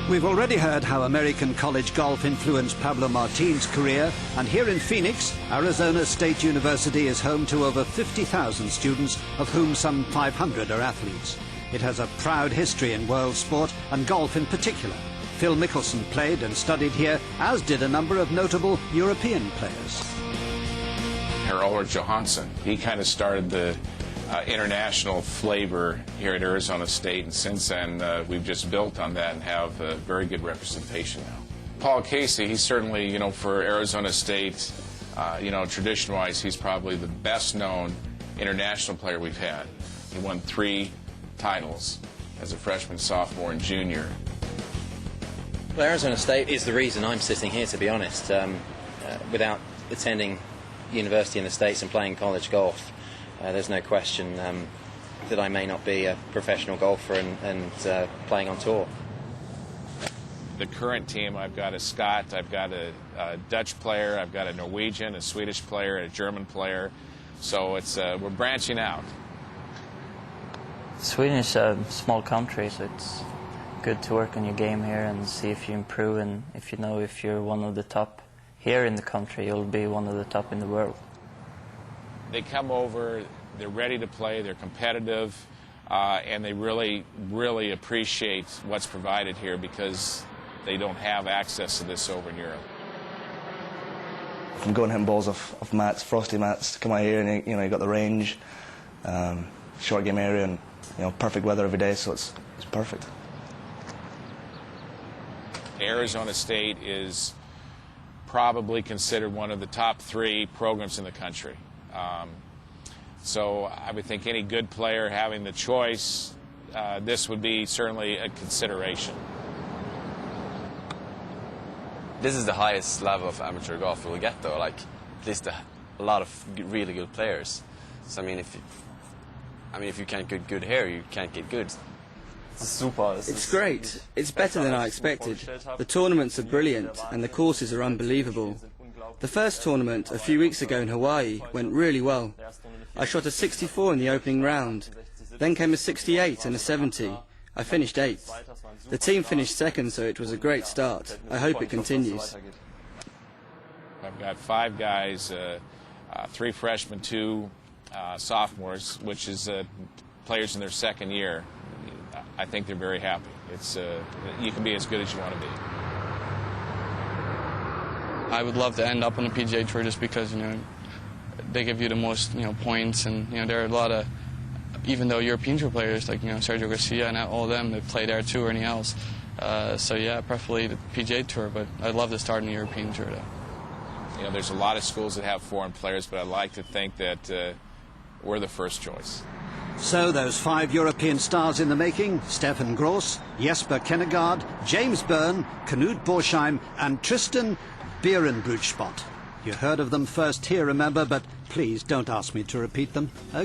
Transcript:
We've already heard how American college golf influenced Pablo Martin's career, and here in Phoenix, Arizona State University is home to over 50,000 students, of whom some 500 are athletes. It has a proud history in world sport, and golf in particular. Phil Mickelson played and studied here, as did a number of notable European players. Ulrich Johansson, he kind of started the international flavor here at Arizona State, and since then we've just built on that and have a very good representation now. Paul Casey, he's certainly, for Arizona State, tradition-wise, he's probably the best-known international player we've had. He won 3 titles as a freshman, sophomore, and junior. Well, Arizona State is the reason I'm sitting here, to be honest. Without attending university in the States and playing college golf, there's no question that I may not be a professional golfer and playing on tour. The current team, I've got a Scot, I've got a Dutch player, I've got a Norwegian, a Swedish player, and a German player. So it's we're branching out. Sweden is a small country, so it's good to work on your game here and see if you improve, and if you're one of the top here in the country, you'll be one of the top in the world. They come over, they're ready to play, they're competitive, and they really, really appreciate what's provided here because they don't have access to this over in Europe. From going hitting balls off mats, frosty mats, to come out here and you got the range, short game area, and perfect weather every day, so it's perfect. Arizona State is probably considered one of the top 3 programs in the country. So I would think any good player having the choice, this would be certainly a consideration. This is the highest level of amateur golf we'll get, though. Like, at least a lot of really good players. So I mean, if you can't get good here, you can't get good. It's great. It's better than I expected. The tournaments are brilliant and the courses are unbelievable. The first tournament a few weeks ago in Hawaii went really well. I shot a 64 in the opening round. Then came a 68 and a 70. I finished 8th. The team finished 2nd, so it was a great start. I hope it continues. I've got 5 guys, 3 freshmen, 2 sophomores, which is players in their 2nd year. I think they're very happy. It's you can be as good as you want to be. I would love to end up on the PGA Tour just because they give you the most points, and there are a lot of, even though European Tour players like Sergio Garcia and all of them, they play there too or anything else. So yeah, preferably the PGA Tour, but I'd love to start in the European Tour though. There's a lot of schools that have foreign players, but I'd like to think that we're the first choice. So those 5 European stars in the making: Stefan Gross, Jesper Kennegaard, James Byrne, Knut Borsheim and Tristan Bierenbruchspot. You heard of them first here, remember, but please don't ask me to repeat them.